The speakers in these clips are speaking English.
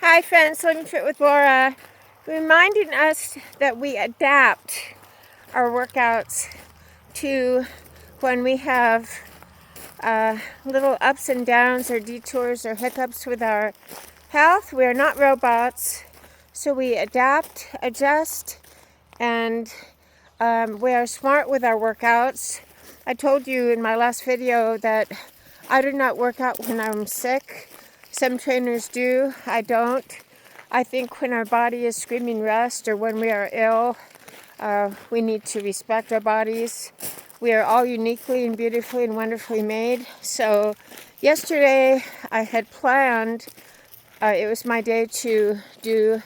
Hi friends, Living Fit with Laura, reminding us that we adapt our workouts to when we have little ups and downs or detours or hiccups with our health. We are not robots, so we adapt, adjust, and we are smart with our workouts. I told you in my last video that I do not work out when I'm sick. Some trainers do, I don't. I think when our body is screaming rest or when we are ill, we need to respect our bodies. We are all uniquely and beautifully and wonderfully made. So yesterday I had planned, it was my day to do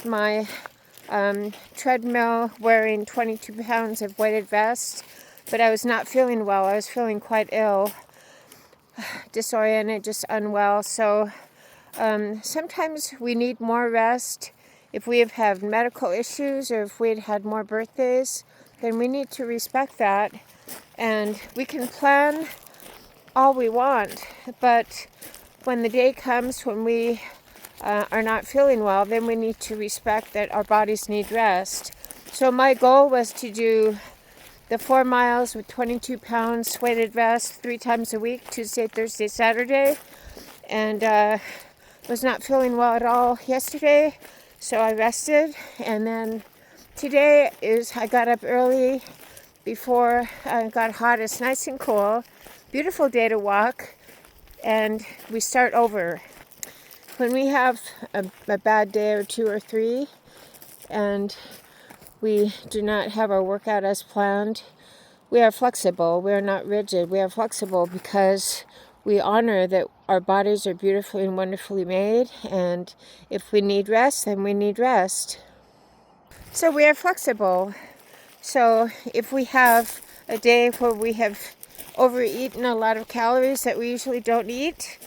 my treadmill wearing 22 pounds of weighted vest, but I was not feeling well. I was feeling quite ill, disoriented, just unwell. So sometimes we need more rest. If we have had medical issues or if we had had more birthdays, then we need to respect that. And we can plan all we want, but when the day comes when we are not feeling well, then we need to respect that our bodies need rest. So my goal was to do the 4 miles with 22 pounds weighted vest 3 times a week, Tuesday, Thursday, Saturday, and was not feeling well at all yesterday, so I rested. And then today I got up early before it got hot. It's nice and cool, beautiful day to walk, and we start over. When we have a bad day or 2 or 3 and we do not have our workout as planned, we are flexible. We are not rigid. We are flexible because we honor that our bodies are beautifully and wonderfully made, and if we need rest, then we need rest. So we are flexible. So if we have a day where we have overeaten a lot of calories that we usually don't eat,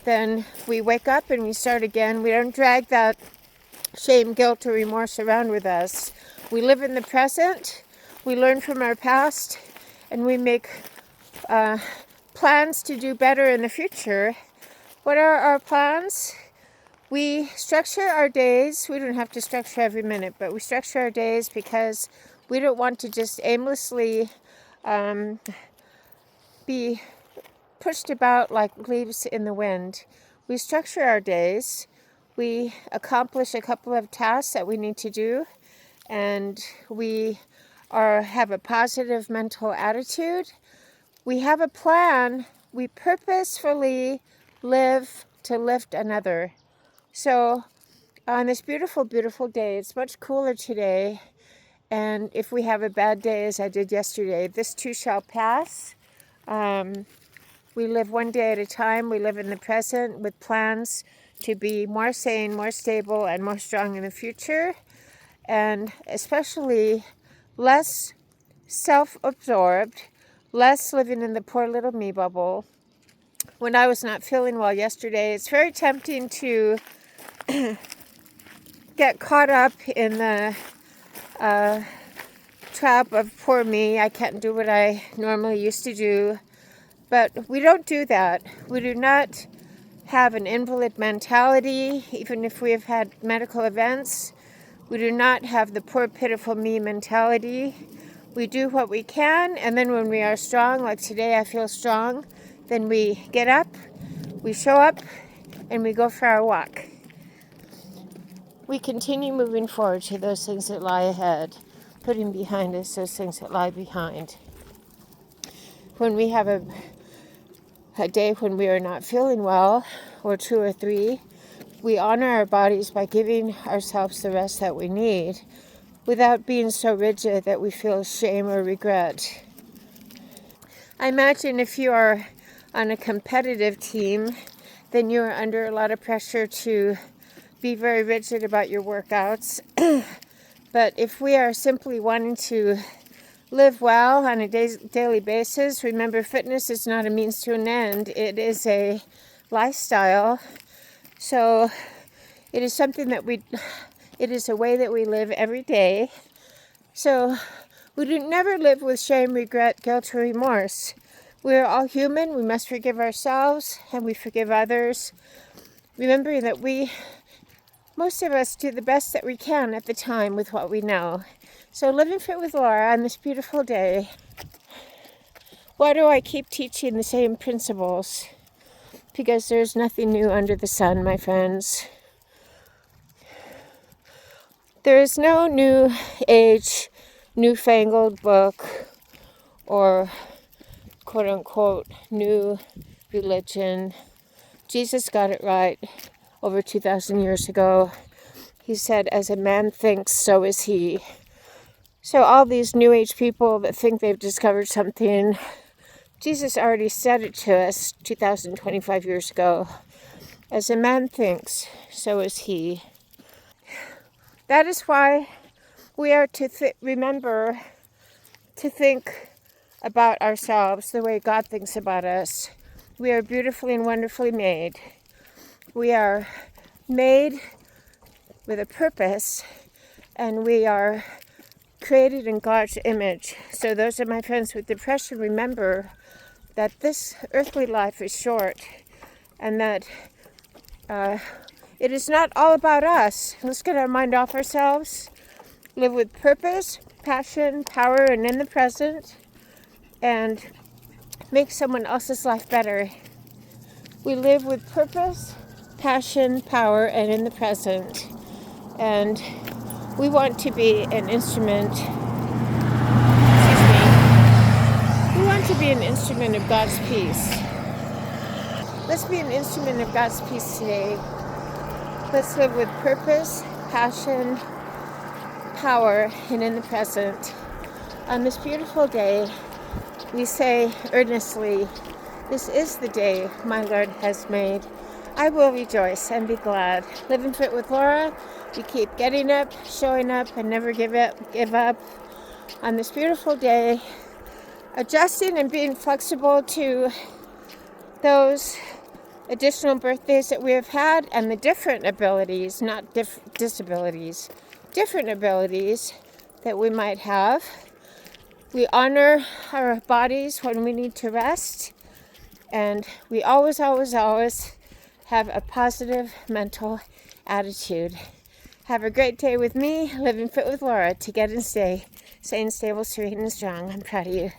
then we wake up and we start again. We don't drag that shame, guilt, or remorse around with us. We live in the present, we learn from our past, and we make plans to do better in the future. What are our plans? We structure our days. We don't have to structure every minute, but we structure our days because we don't want to just aimlessly be pushed about like leaves in the wind. We structure our days. We accomplish a couple of tasks that we need to do, and we have a positive mental attitude. We have a plan. We purposefully live to lift another. So on this beautiful, beautiful day, it's much cooler today. And if we have a bad day, as I did yesterday, this too shall pass. We live one day at a time. We live in the present with plans to be more sane, more stable, and more strong in the future. And especially less self-absorbed, less living in the poor little me bubble. When I was not feeling well yesterday, it's very tempting to get caught up in the trap of poor me. I can't do what I normally used to do. But we don't do that. We do not have an invalid mentality, even if we have had medical events. We do not have the poor, pitiful me mentality. We do what we can, and then when we are strong, like today I feel strong, then we get up, we show up, and we go for our walk. We continue moving forward to those things that lie ahead, putting behind us those things that lie behind. When we have a day when we are not feeling well, or 2 or 3, we honor our bodies by giving ourselves the rest that we need without being so rigid that we feel shame or regret. I imagine if you are on a competitive team, then you are under a lot of pressure to be very rigid about your workouts. But if we are simply wanting to live well on a daily basis, remember, fitness is not a means to an end. It is a lifestyle. So it is something that it is a way that we live every day. So we do never live with shame, regret, guilt, or remorse. We are all human. We must forgive ourselves and we forgive others. Remembering that we most of us do the best that we can at the time with what we know. So living fit with Laura on this beautiful day. Why do I keep teaching the same principles? Because there's nothing new under the sun, my friends. There is no new age, newfangled book, or quote-unquote new religion. Jesus got it right over 2,000 years ago. He said, as a man thinks, so is he. So all these new age people that think they've discovered something, Jesus already said it to us 2,025 years ago. As a man thinks, so is he. That is why we are to remember to think about ourselves the way God thinks about us. We are beautifully and wonderfully made. We are made with a purpose, and we are created in God's image. So those of my friends with depression, remember that this earthly life is short, and that it is not all about us. Let's get our mind off ourselves, live with purpose, passion, power, and in the present, and make someone else's life better. We live with purpose, passion, power, and in the present. And we want to be an instrument, we want to be an instrument of God's peace. Let's be an instrument of God's peace today. Let's live with purpose, passion, power, and in the present. On this beautiful day, we say earnestly, this is the day my Lord has made. I will rejoice and be glad. Living fit with Laura, we keep getting up, showing up, and never give up. On this beautiful day, adjusting and being flexible to those additional birthdays that we have had and the different abilities, not disabilities, different abilities that we might have. We honor our bodies when we need to rest, and we always, always, always have a positive mental attitude. Have a great day with me, Living Fit with Laura, to get and stay sane, stable, serene, and strong. I'm proud of you.